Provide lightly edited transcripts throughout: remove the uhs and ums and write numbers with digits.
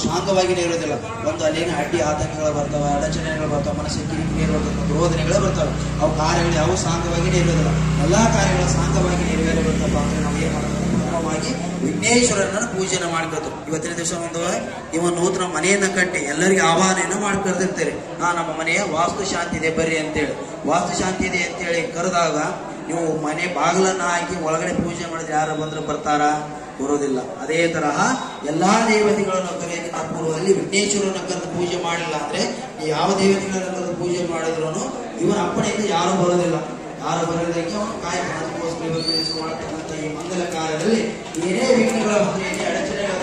ಶಾಂತವಾಗಿಯೇ ಇರೋದಿಲ್ಲ. ಒಂದು ಅಲ್ಲಿನ ಅಡ್ಡಿ ಆತಂಕಗಳು ಬರ್ತವೆ, ಅಡಚಣೆಗಳು ಬರ್ತವೆ, ಮನಸ್ಸಿಗೆ ಕಿರಿಕಿರಿರುವಂತಹ ರೋಧನೆಗಳೇ ಬರ್ತವೆ. ಅವು ಕಾರ್ಯಗಳು ಯಾವ ಶಾಂತವಾಗಿಯೇ ಇರೋದಿಲ್ಲ. ಎಲ್ಲಾ ಕಾರ್ಯಗಳು ಶಾಂತವಾಗಿ ನೆರವೇರಬೇಕಪ್ಪ ಅಂದ್ರೆ ನಾವು ಏನ್ ಮಾಡೋದು? ಕ್ರಮವಾಗಿ ವಿಘ್ನೇಶ್ವರನನ್ನು ಪೂಜೆನ ಮಾಡ್ಕೊತು. ಇವತ್ತಿನ ದಿವಸ ಇವ ನೂತನ ಮನೆಯನ್ನ ಕಟ್ಟಿ ಎಲ್ಲರಿಗೂ ಆಹ್ವಾನ ಮಾಡ್ಕೊಳ್ತಿರ್ತೇವೆ. ನಮ್ಮ ಮನೆಯ ವಾಸ್ತು ಶಾಂತಿ ಇದೆ ಬರ್ರಿ ಅಂತೇಳಿ, ವಾಸ್ತು ಶಾಂತಿ ಇದೆ ಅಂತೇಳಿ ಕರೆದಾಗ ನೀವು ಮನೆ ಬಾಗಿಲನ್ನ ಹಾಕಿ ಒಳಗಡೆ ಪೂಜೆ ಮಾಡಿದ್ರೆ ಯಾರು ಬಂದ್ರೆ ಬರ್ತಾರ? ಬರೋದಿಲ್ಲ. ಅದೇ ತರಹ ಎಲ್ಲಾ ದೇವತೆಗಳನ್ನು ಕರೆಯೋಕ್ಕಿಂತ ಪೂರ್ವದಲ್ಲಿ ವಿಘ್ನೇಶ್ವರನ ಕರೆದು ಪೂಜೆ ಮಾಡಿಲ್ಲ ಅಂದ್ರೆ ಯಾವ ದೇವತೆಗಳನ್ನು ಕರೆದು ಪೂಜೆ ಮಾಡಿದ್ರು ಇವನ ಅಪ್ಪಣೆಯಿಂದ ಯಾರು ಬರೋದಿಲ್ಲ. ಯಾರು ಬರೋದಕ್ಕೆ ಅವನು ಮಾಡ್ತಕ್ಕಂಥ ಈ ಮಂಗಲ ಕಾರ್ಯದಲ್ಲಿ ಏನೇ ವಿಘ್ನಗಳ ಬಂದ್ರೆ, ಏನೇ ಅಡಚಣೆಗಳ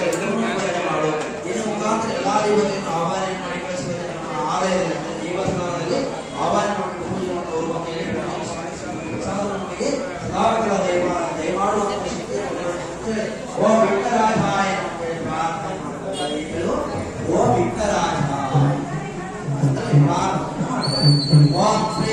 ಮಾಡು ಏನೇ ಮುಖಾಂತರ ಎಲ್ಲಾ ದೇವತೆಯನ್ನು ಆಹ್ವಾನ ಮಾಡಿ ಕಳಿಸುವುದಕ್ಕೆ ನಮ್ಮ ಆಲಯದಲ್ಲಿ ದೇವಸ್ಥಾನದಲ್ಲಿ ಆಹ್ವಾನ ಮಾಡಿ ಪೂಜೆ ಮಾಡುವವರು ನಮಗೆ ಸದಾಕಾಲ ದಯಮಾಡುವಂತ ಶಕ್ತಿ ಓಂ ವಿಘ್ನರಾಜಾಯ ಓಂ ವಿಘ್ನರಾಜಾಯ ಓಂ ಶ್ರೀ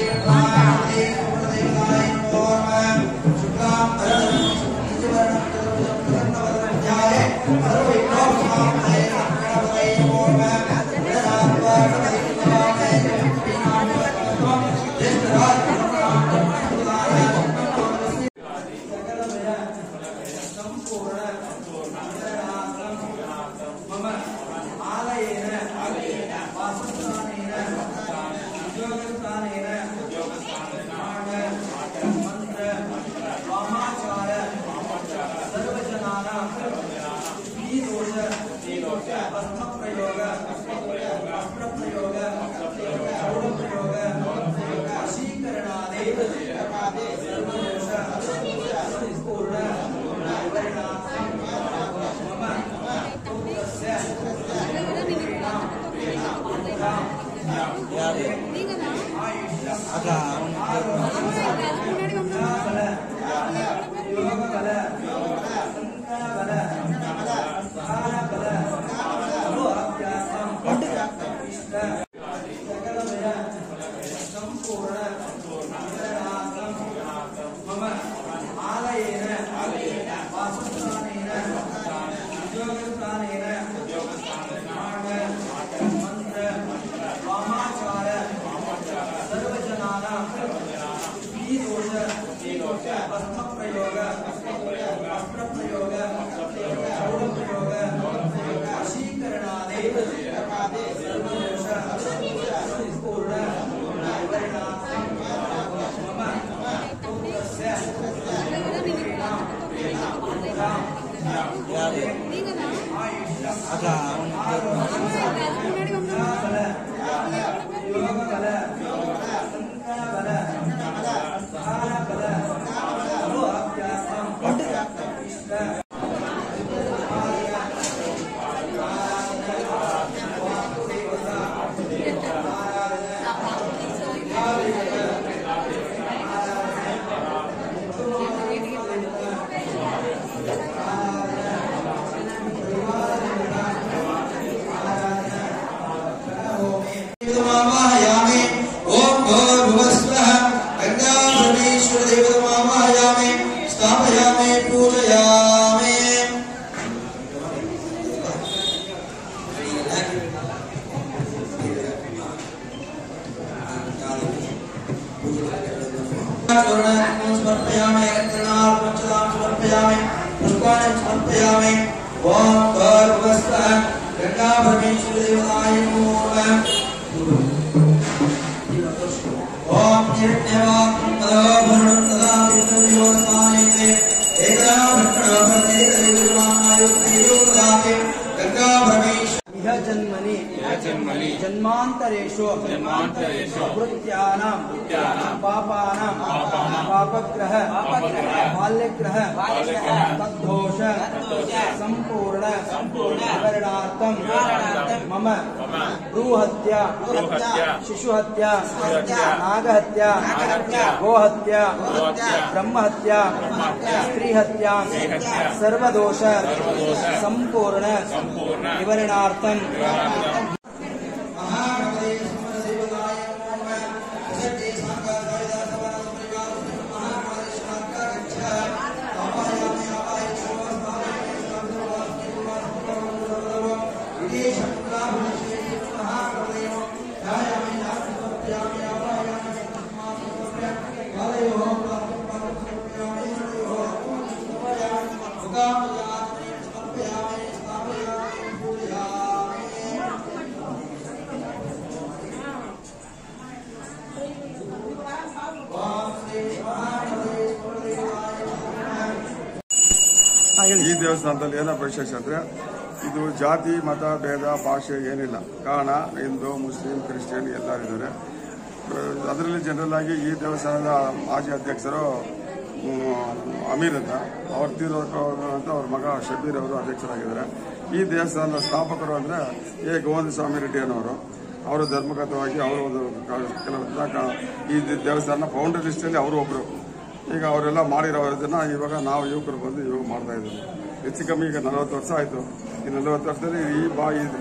जन्मांतरेषु वृत्त्यानां पापानां पापग्रह बाल्यग्रह तद्धोष संपूर्ण निवारणार्थं मम भ्रूहत्या शिशुहत्या नागहत्या गोहत्या ब्रह्महत्या स्त्रीहत्या सर्वदोष संपूर्ण निवारणार्थं ಈ ದೇವಸ್ಥಾನದಲ್ಲಿ ಏನೋ ವಿಶೇಷ ಅಂದ್ರೆ ಇದು ಜಾತಿ ಮತ ಭೇದ ಭಾಷೆ ಏನಿಲ್ಲ. ಕಾರಣ ಹಿಂದೂ ಮುಸ್ಲಿಂ ಕ್ರಿಶ್ಚಿಯನ್ ಎಲ್ಲರಿದ್ದಾರೆ. ಅದರಲ್ಲಿ ಜನರಲ್ ಆಗಿ ಈ ದೇವಸ್ಥಾನದ ಮಾಜಿ ಅಧ್ಯಕ್ಷರು ಅಮೀರ್ ಅಂತ, ಅವ್ರ ತೀರೋಅಂತ ಅವ್ರ ಮಗ ಶಬೀರ್ ಅವರು ಅಧ್ಯಕ್ಷರಾಗಿದ್ದಾರೆ. ಈ ದೇವಸ್ಥಾನದ ಸ್ಥಾಪಕರು ಅಂದ್ರೆ ಗೋವಿಂದ ಸ್ವಾಮಿ ರೆಡ್ಡಿ ಅನ್ನೋರು. ಅವರು ಧರ್ಮಗತವಾಗಿ ಅವರು ಒಂದು ಕೆಲವು ಈ ದೇವಸ್ಥಾನ ಫೌಂಡರ್ ಲಿಸ್ಟಲ್ಲಿ ಅವರು ಒಬ್ರು. ಈಗ ಅವರೆಲ್ಲ ಮಾಡಿರೋದನ್ನ ಇವಾಗ ನಾವು ಯುವಕರು ಬಂದು ಇವಾಗ ಮಾಡ್ತಾ ಇದ್ದೀವಿ. ಹೆಚ್ಚು ಕಮ್ಮಿ ಈಗ 40 ವರ್ಷ ಆಯಿತು. ಈ 40 ವರ್ಷದಲ್ಲಿ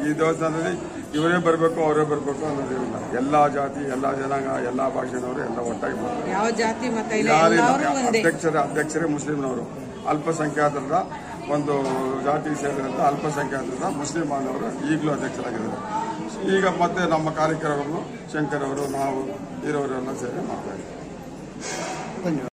ಈ ದೇವಸ್ಥಾನದಲ್ಲಿ ಇವರೇ ಬರಬೇಕು ಅವರೇ ಬರಬೇಕು ಅನ್ನೋದೇನಿಲ್ಲ. ಎಲ್ಲ ಜಾತಿ ಎಲ್ಲ ಜನಾಂಗ ಎಲ್ಲ ಭಾಷೆನವರು ಎಲ್ಲ ಒಟ್ಟಾಗಿ ಬರ್ತಾರೆ. ಅಧ್ಯಕ್ಷರೇ ಮುಸ್ಲಿಂನವರು. ಅಲ್ಪಸಂಖ್ಯಾತರ ಒಂದು ಜಾತಿ ಸೇರಿದಂತ ಅಲ್ಪಸಂಖ್ಯಾತರ ಮುಸ್ಲಿಂ ಬಾಂಧವರು ಈಗಲೂ ಅಧ್ಯಕ್ಷರಾಗಿದ್ದಾರೆ. ಈಗ ಮತ್ತೆ ನಮ್ಮ ಕಾರ್ಯಕ್ರಮಗಳು ಶಂಕರ್ ಅವರು ನಾವು ಇರೋರೆಲ್ಲ ಸೇರಿ ಮಾಡ್ತಾ ಇದ್ದೀವಿ.